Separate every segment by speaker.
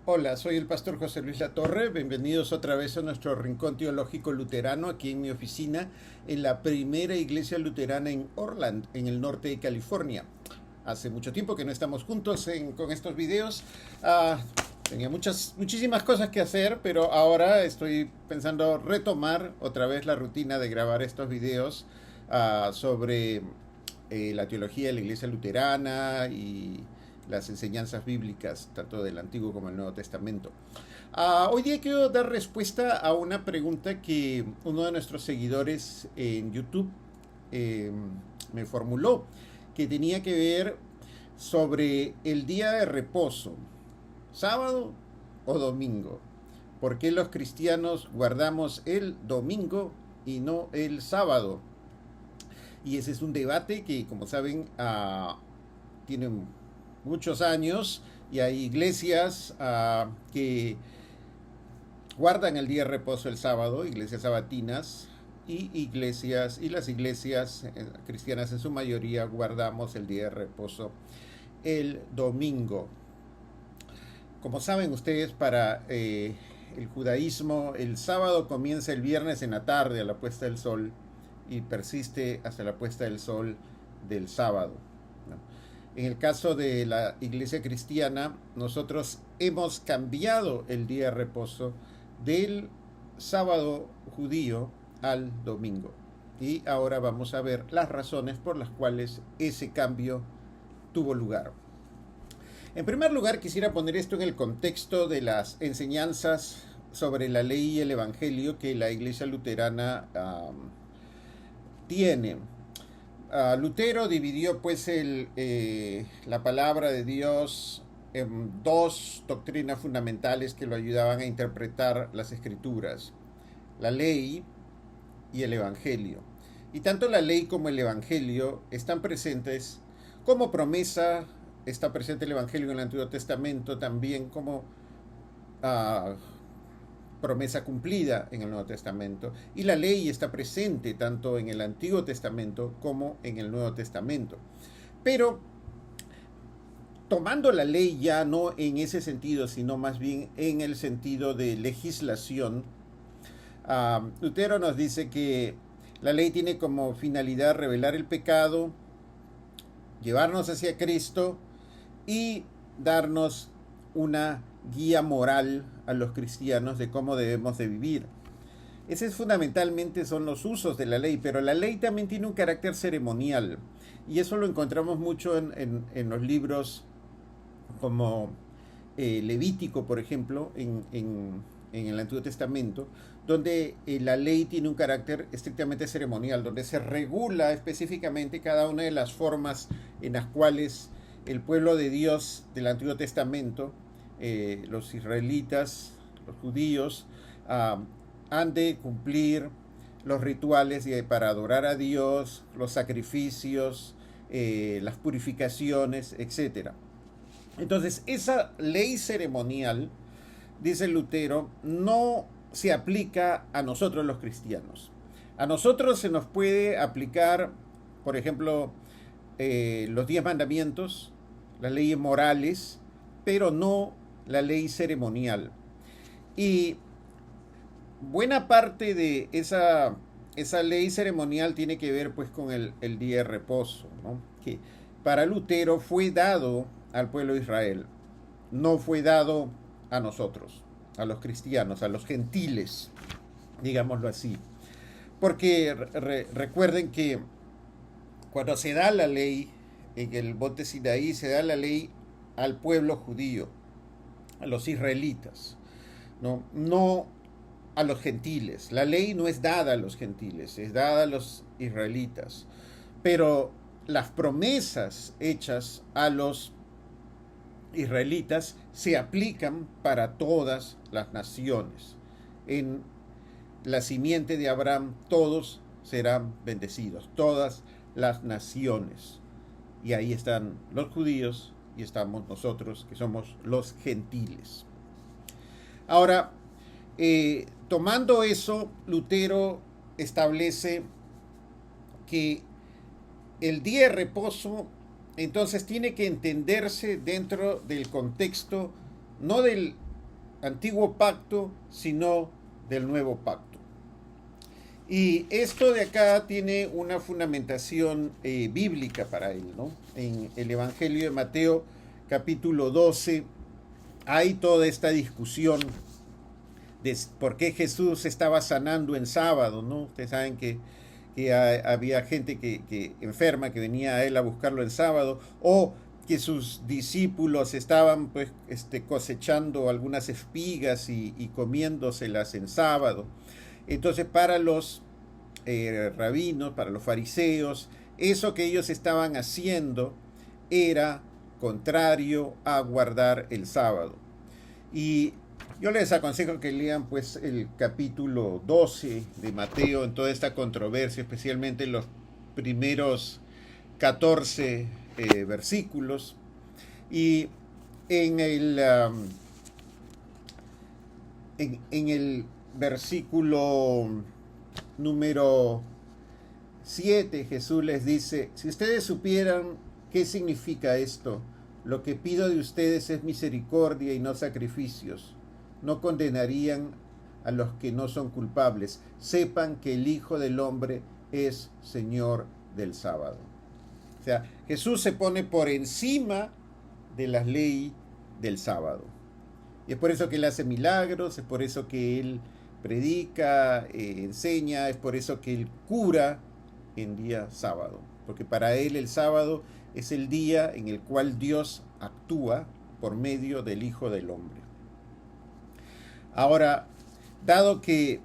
Speaker 1: Hola, soy el pastor José Luis Latorre. Bienvenidos otra vez a nuestro rincón teológico luterano aquí en mi oficina en la primera iglesia luterana en Orland, en el norte de California. Hace mucho tiempo que no estamos juntos con estos videos. Tenía muchísimas cosas que hacer, pero ahora estoy pensando retomar otra vez la rutina de grabar estos videos sobre la teología de la iglesia luterana y las enseñanzas bíblicas, tanto del Antiguo como del Nuevo Testamento. Hoy día quiero dar respuesta a una pregunta que uno de nuestros seguidores en YouTube eh, me formuló, que tenía que ver sobre el día de reposo, sábado o domingo. ¿Por qué los cristianos guardamos el domingo y no el sábado? Y ese es un debate que, como saben, tiene muchos años y hay iglesias que guardan el día de reposo el sábado, iglesias sabatinas, y las iglesias cristianas en su mayoría guardamos el día de reposo el domingo. Como saben ustedes, para el judaísmo el sábado comienza el viernes en la tarde a la puesta del sol y persiste hasta la puesta del sol del sábado, ¿no? En el caso de la iglesia cristiana, nosotros hemos cambiado el día de reposo del sábado judío al domingo. Y ahora vamos a ver las razones por las cuales ese cambio tuvo lugar. En primer lugar, quisiera poner esto en el contexto de las enseñanzas sobre la ley y el evangelio que la iglesia luterana tiene. Lutero dividió pues la palabra de Dios en dos doctrinas fundamentales que lo ayudaban a interpretar las escrituras: la ley y el evangelio. Y tanto la ley como el evangelio están presentes como promesa. Está presente el evangelio en el Antiguo Testamento también como uh, promesa cumplida en el Nuevo Testamento, y la ley está presente tanto en el Antiguo Testamento como en el Nuevo Testamento. Pero tomando la ley ya no en ese sentido, sino más bien en el sentido de legislación, Lutero nos dice que la ley tiene como finalidad revelar el pecado, llevarnos hacia Cristo y darnos una guía moral a los cristianos de cómo debemos de vivir. Ese es fundamentalmente son los usos de la ley, pero la ley también tiene un carácter ceremonial, y eso lo encontramos mucho en los libros como Levítico, por ejemplo, en el Antiguo Testamento, donde la ley tiene un carácter estrictamente ceremonial, donde se regula específicamente cada una de las formas en las cuales el pueblo de Dios del Antiguo Testamento, los israelitas, los judíos, han de cumplir los rituales para adorar a Dios, los sacrificios, las purificaciones, etcétera. Entonces, esa ley ceremonial, dice Lutero, no se aplica a nosotros los cristianos. A nosotros se nos puede aplicar, por ejemplo, los 10 mandamientos, las leyes morales, pero no la ley ceremonial. Y buena parte de esa ley ceremonial tiene que ver pues con el día de reposo, ¿no? Que para Lutero fue dado al pueblo de Israel, no fue dado a nosotros, a los cristianos, a los gentiles, digámoslo así. Porque recuerden que cuando se da la ley en el monte Sinaí, se da la ley al pueblo judío, a los israelitas, no a los gentiles. La ley no es dada a los gentiles, es dada a los israelitas. Pero las promesas hechas a los israelitas se aplican para todas las naciones. En la simiente de Abraham todos serán bendecidos, todas las naciones. Y ahí están los judíos y estamos nosotros, que somos los gentiles. Ahora, tomando eso, Lutero establece que el día de reposo entonces tiene que entenderse dentro del contexto no del antiguo pacto, sino del nuevo pacto. Y esto de acá tiene una fundamentación bíblica para él, ¿no? En el Evangelio de Mateo, capítulo 12, hay toda esta discusión de por qué Jesús estaba sanando en sábado, ¿no? Ustedes saben que había gente que enferma, que venía a él a buscarlo en sábado, o que sus discípulos estaban pues, cosechando algunas espigas y comiéndoselas en sábado. Entonces para los rabinos, para los fariseos, eso que ellos estaban haciendo era contrario a guardar el sábado. Y yo les aconsejo que lean pues el capítulo 12 de Mateo en toda esta controversia, especialmente los primeros 14 versículos. Y en el versículo número 7, Jesús les dice: si ustedes supieran qué significa esto, lo que pido de ustedes es misericordia y no sacrificios, no condenarían a los que no son culpables. Sepan que el Hijo del Hombre es Señor del sábado. O sea, Jesús se pone por encima de la ley del sábado. Y es por eso que Él hace milagros, es por eso que Él predica, enseña, es por eso que Él cura en día sábado. Porque para Él el sábado es el día en el cual Dios actúa por medio del Hijo del Hombre. Ahora, dado que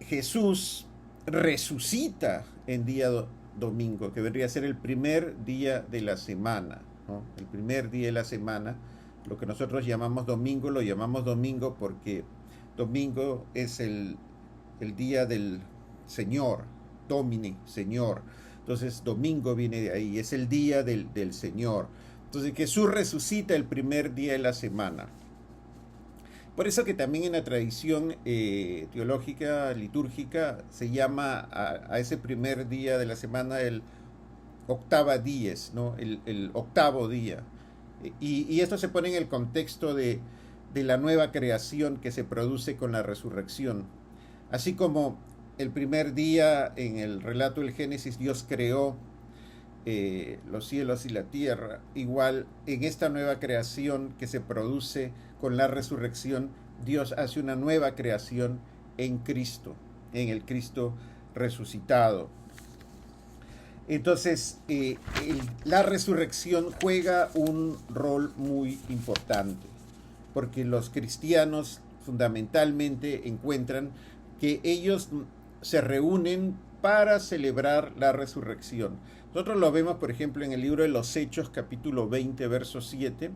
Speaker 1: Jesús resucita en día domingo, que vendría a ser el primer día de la semana, ¿no? El primer día de la semana, lo que nosotros llamamos domingo, lo llamamos domingo porque domingo es el día del Señor, Domini, Señor. Entonces domingo viene de ahí, es el día del Señor. Entonces Jesús resucita el primer día de la semana. Por eso que también en la tradición teológica, litúrgica, se llama a ese primer día de la semana el octava dies, ¿no? El octavo día. Y esto se pone en el contexto de la nueva creación que se produce con la resurrección. Así como el primer día en el relato del Génesis Dios creó los cielos y la tierra, igual en esta nueva creación que se produce con la resurrección, Dios hace una nueva creación en Cristo, en el Cristo resucitado. Entonces, la resurrección juega un rol muy importante, porque los cristianos fundamentalmente encuentran que ellos se reúnen para celebrar la resurrección. Nosotros lo vemos, por ejemplo, en el libro de los Hechos, capítulo 20, verso 7,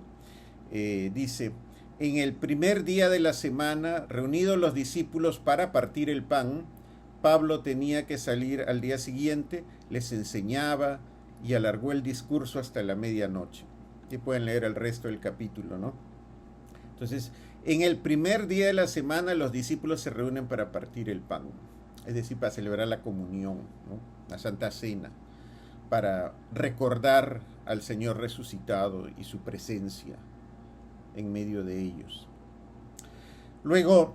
Speaker 1: dice: en el primer día de la semana, reunidos los discípulos para partir el pan, Pablo tenía que salir al día siguiente, les enseñaba y alargó el discurso hasta la medianoche. Y pueden leer el resto del capítulo, ¿no? Entonces, en el primer día de la semana los discípulos se reúnen para partir el pan, es decir, para celebrar la comunión, ¿no? La Santa Cena, para recordar al Señor resucitado y su presencia en medio de ellos. Luego,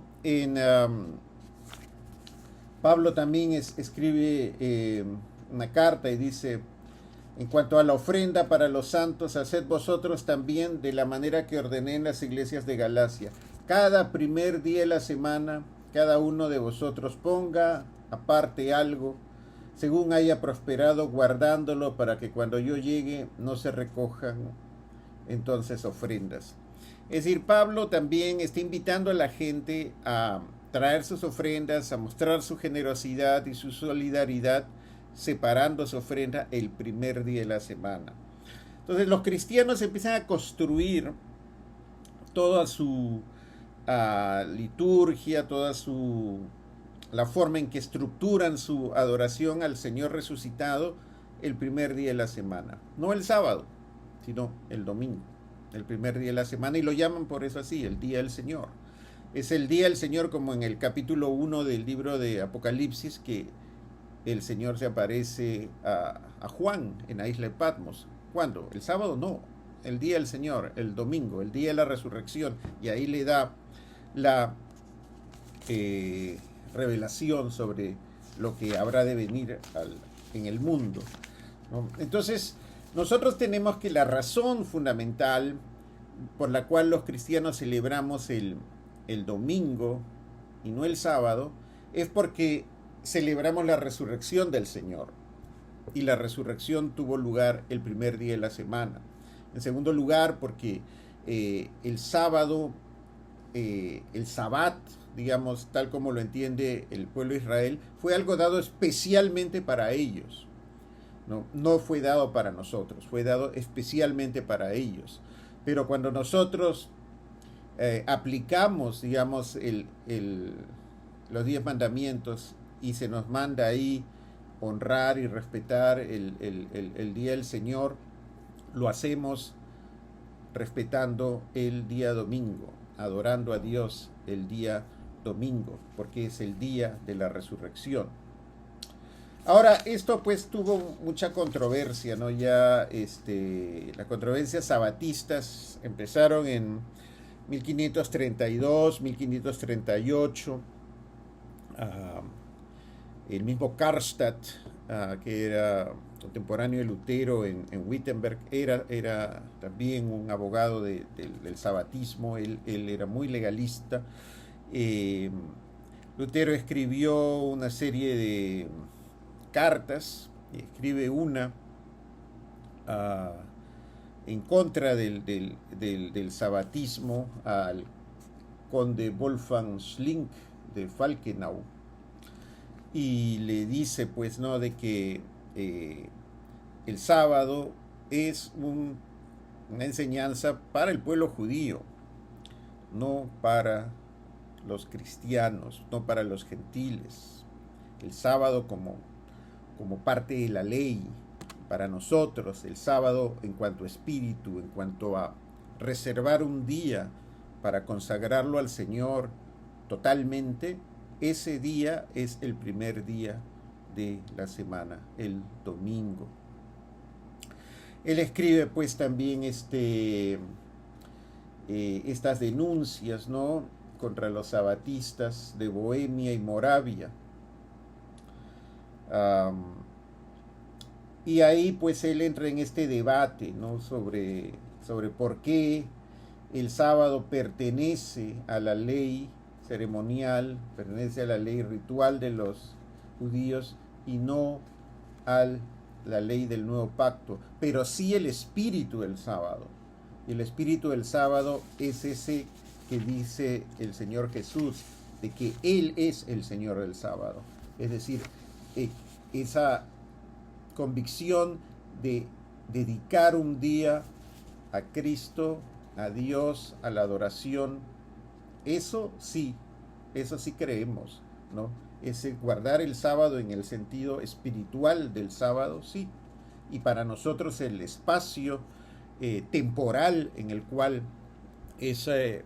Speaker 1: Pablo también escribe una carta y dice: en cuanto a la ofrenda para los santos, haced vosotros también de la manera que ordené en las iglesias de Galacia. Cada primer día de la semana, cada uno de vosotros ponga aparte algo, según haya prosperado, guardándolo para que cuando yo llegue no se recojan entonces ofrendas. Es decir, Pablo también está invitando a la gente a traer sus ofrendas, a mostrar su generosidad y su solidaridad, separando su ofrenda el primer día de la semana. Entonces los cristianos empiezan a construir toda su liturgia, la forma en que estructuran su adoración al Señor resucitado el primer día de la semana. No el sábado, sino el domingo, el primer día de la semana, y lo llaman por eso así, el día del Señor. Es el día del Señor, como en el capítulo 1 del libro de Apocalipsis, que el Señor se aparece a Juan en la isla de Patmos. ¿Cuándo? El sábado no, el día del Señor, el domingo, el día de la resurrección, y ahí le da la revelación sobre lo que habrá de venir en el mundo, ¿no? Entonces, nosotros tenemos que la razón fundamental por la cual los cristianos celebramos el domingo y no el sábado es porque celebramos la resurrección del Señor. Y la resurrección tuvo lugar el primer día de la semana. En segundo lugar, porque el sábado, el sabbat, digamos, tal como lo entiende el pueblo de Israel, fue algo dado especialmente para ellos. No fue dado para nosotros, fue dado especialmente para ellos. Pero cuando nosotros aplicamos, digamos, los 10 mandamientos y se nos manda ahí honrar y respetar el día del Señor, lo hacemos respetando el día domingo, adorando a Dios el día domingo, porque es el día de la resurrección. Ahora, esto pues tuvo mucha controversia, ¿no? Ya las controversias sabatistas empezaron en 1532, 1538. El mismo Karlstadt, que era contemporáneo de Lutero en Wittenberg, era también un abogado del sabatismo. Él era muy legalista. Lutero escribió una serie de cartas, escribe una en contra del sabatismo al conde Wolfgang Schlink de Falkenau, y le dice pues no de que el sábado es una enseñanza para el pueblo judío, no para los cristianos, no para los gentiles. El sábado como parte de la ley. Para nosotros, el sábado en cuanto a espíritu, en cuanto a reservar un día para consagrarlo al Señor totalmente, ese día es el primer día de la semana, el domingo. Él escribe pues también estas denuncias, ¿no?, contra los sabatistas de Bohemia y Moravia. Y ahí pues él entra en este debate, ¿no?, sobre por qué el sábado pertenece a la ley ceremonial, pertenece a la ley ritual de los judíos y no a la ley del nuevo pacto, pero sí el espíritu del sábado. Y el espíritu del sábado es ese que dice el Señor Jesús, de que Él es el Señor del sábado. Es decir, esa convicción de dedicar un día a Cristo, a Dios, a la adoración, eso sí creemos, ¿no? Ese guardar el sábado en el sentido espiritual del sábado, sí. Y para nosotros el espacio temporal en el cual ese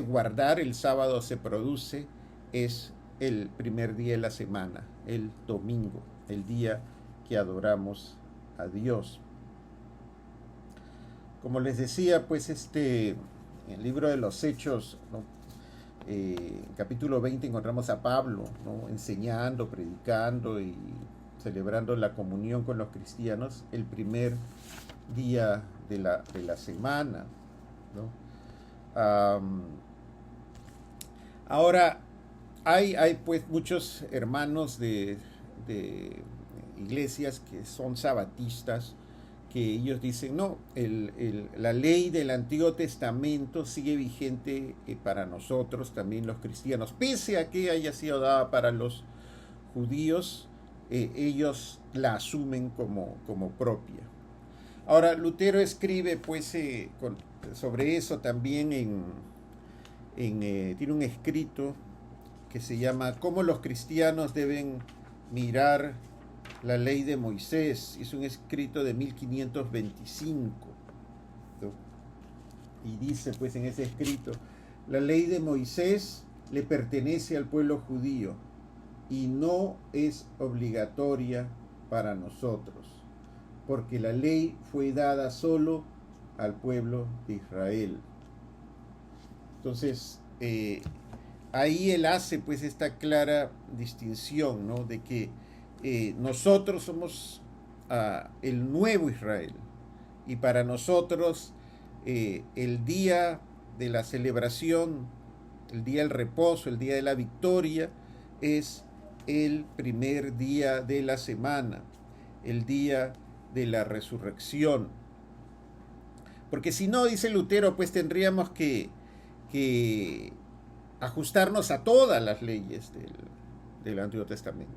Speaker 1: guardar el sábado se produce es el primer día de la semana, el domingo, el día que adoramos a Dios. Como les decía, pues en el libro de los Hechos, ¿no?, en capítulo 20 encontramos a Pablo, ¿no?, enseñando, predicando y celebrando la comunión con los cristianos el primer día de la semana, ¿no? Ahora, hay pues muchos hermanos de iglesias que son sabatistas, que ellos dicen, no, la ley del Antiguo Testamento sigue vigente para nosotros, también los cristianos, pese a que haya sido dada para los judíos, ellos la asumen como propia. Ahora, Lutero escribe pues sobre eso también tiene un escrito que se llama ¿Cómo los cristianos deben mirar la ley de Moisés? Es un escrito de 1525, ¿no? Y dice pues en ese escrito: la ley de Moisés le pertenece al pueblo judío y no es obligatoria para nosotros, porque la ley fue dada solo al pueblo de Israel. Entonces, ahí él hace pues esta clara distinción, ¿no? De que nosotros somos el nuevo Israel, y para nosotros el día de la celebración, el día del reposo, el día de la victoria, es el primer día de la semana, el día de la resurrección. Porque si no, dice Lutero, pues tendríamos que ajustarnos a todas las leyes del Antiguo Testamento.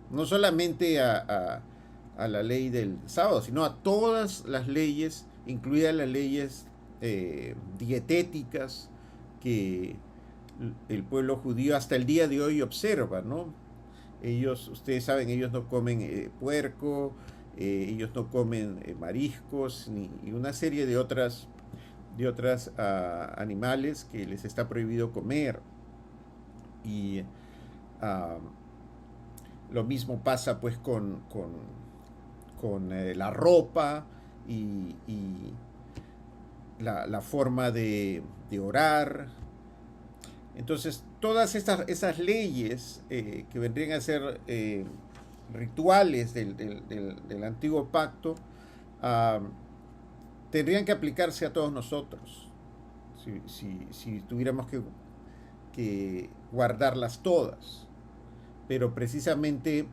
Speaker 1: No solamente a la ley del sábado, sino a todas las leyes, incluidas las leyes dietéticas que el pueblo judío hasta el día de hoy observa, ¿no? Ellos, ustedes saben, ellos no comen puerco, ellos no comen mariscos, ni una serie de otras animales que les está prohibido comer. Y lo mismo pasa pues con la ropa y la forma de orar. Entonces, todas esas leyes que vendrían a ser rituales del antiguo pacto, tendrían que aplicarse a todos nosotros, si tuviéramos que guardarlas todas. Pero precisamente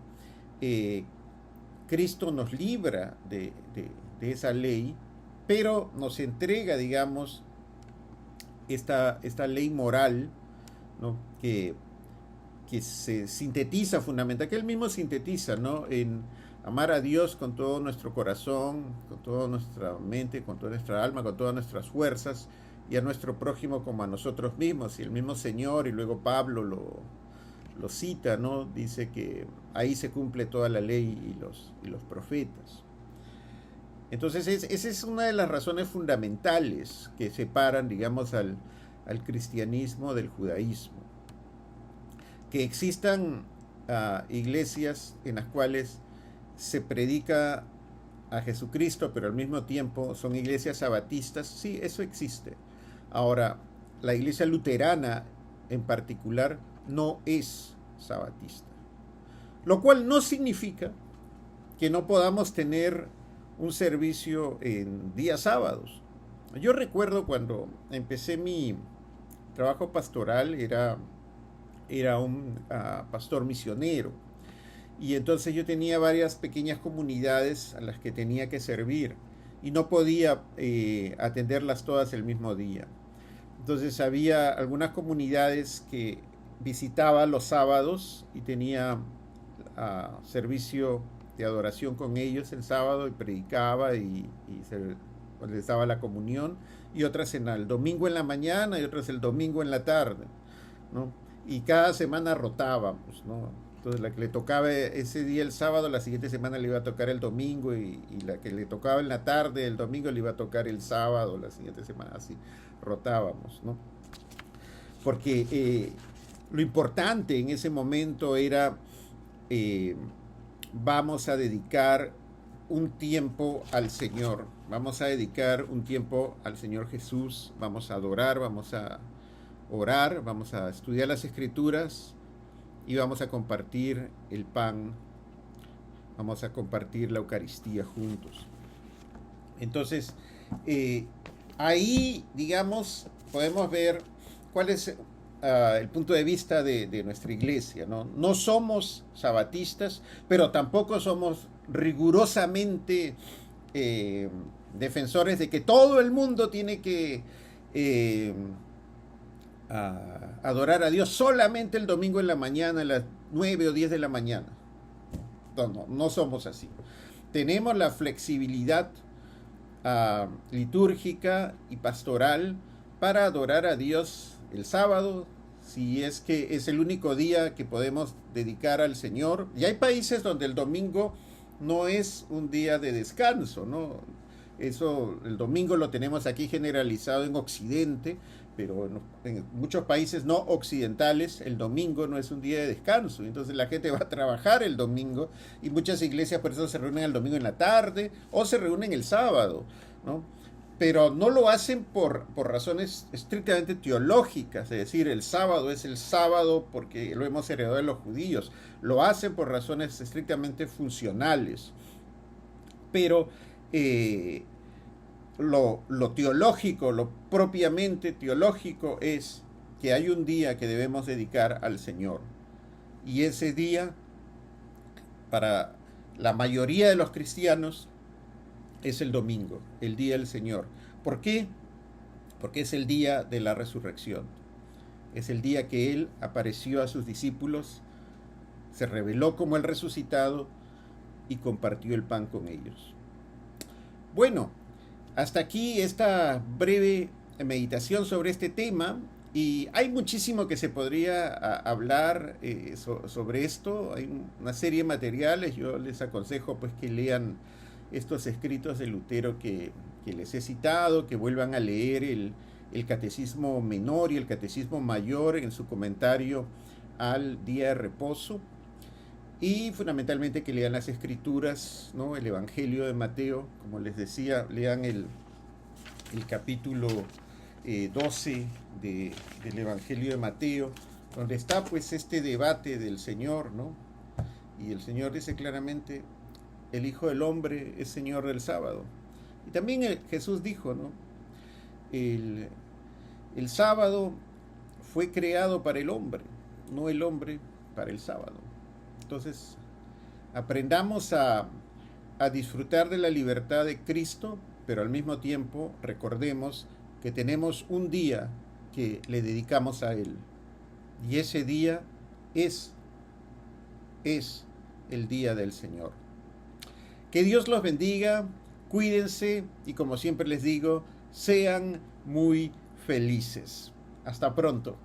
Speaker 1: Cristo nos libra de esa ley, pero nos entrega, digamos, esta ley moral, ¿no? que se sintetiza fundamentalmente, que él mismo sintetiza, ¿no? En amar a Dios con todo nuestro corazón, con toda nuestra mente, con toda nuestra alma, con todas nuestras fuerzas, y a nuestro prójimo como a nosotros mismos. Y el mismo Señor, y luego Pablo lo cita, ¿no? Dice que ahí se cumple toda la ley y los profetas. Entonces esa es una de las razones fundamentales que separan, digamos, al cristianismo del judaísmo. Que existan iglesias en las cuales se predica a Jesucristo, pero al mismo tiempo son iglesias sabatistas, sí, eso existe. Ahora, la iglesia luterana en particular no es sabatista, lo cual no significa que no podamos tener un servicio en días sábados. Yo recuerdo cuando empecé mi trabajo pastoral, era un pastor misionero, y entonces yo tenía varias pequeñas comunidades a las que tenía que servir y no podía atenderlas todas el mismo día. Entonces había algunas comunidades que visitaba los sábados y tenía servicio de adoración con ellos el sábado, y predicaba y les daba la comunión, y otras el domingo en la mañana y otras el domingo en la tarde, ¿no? Y cada semana rotábamos, ¿no? Entonces la que le tocaba ese día el sábado, la siguiente semana le iba a tocar el domingo, y la que le tocaba en la tarde el domingo le iba a tocar el sábado, la siguiente semana, así rotábamos, ¿no? Porque lo importante en ese momento era vamos a dedicar un tiempo al Señor, vamos a dedicar un tiempo al Señor Jesús, vamos a adorar, vamos a orar, vamos a estudiar las Escrituras y vamos a compartir el pan, vamos a compartir la Eucaristía juntos. Entonces, ahí, digamos, podemos ver cuál es el punto de vista de nuestra iglesia, ¿no? No somos sabatistas, pero tampoco somos rigurosamente defensores de que todo el mundo tiene que adorar a Dios solamente el domingo en la mañana, a las 9 o 10 de la mañana. No somos así. Tenemos la flexibilidad litúrgica y pastoral para adorar a Dios el sábado, si es que es el único día que podemos dedicar al Señor. Y hay países donde el domingo no es un día de descanso, ¿no? Eso, el domingo lo tenemos aquí generalizado en Occidente, pero en muchos países no occidentales el domingo no es un día de descanso. Entonces la gente va a trabajar el domingo, y muchas iglesias por eso se reúnen el domingo en la tarde o se reúnen el sábado, ¿no? pero no lo hacen por razones estrictamente teológicas, es decir, el sábado es el sábado porque lo hemos heredado de los judíos, lo hacen por razones estrictamente funcionales, pero lo teológico, lo propiamente teológico es que hay un día que debemos dedicar al Señor, y ese día, para la mayoría de los cristianos, es el domingo, el día del Señor. ¿Por qué? Porque es el día de la resurrección. Es el día que Él apareció a sus discípulos, se reveló como el resucitado y compartió el pan con ellos. Bueno, hasta aquí esta breve meditación sobre este tema. Y hay muchísimo que se podría hablar sobre esto. Hay una serie de materiales. Yo les aconsejo pues que lean estos escritos de Lutero que les he citado, que vuelvan a leer el Catecismo Menor y el Catecismo Mayor en su comentario al Día de Reposo, y fundamentalmente que lean las Escrituras, ¿no? El Evangelio de Mateo, como les decía, lean el capítulo 12 del Evangelio de Mateo, donde está pues este debate del Señor, ¿no? Y el Señor dice claramente: el Hijo del Hombre es Señor del sábado. Y también Jesús dijo, ¿no? El sábado fue creado para el hombre, no el hombre para el sábado. Entonces, aprendamos a disfrutar de la libertad de Cristo, pero al mismo tiempo recordemos que tenemos un día que le dedicamos a Él. Y ese día es el día del Señor. Que Dios los bendiga, cuídense y, como siempre les digo, sean muy felices. Hasta pronto.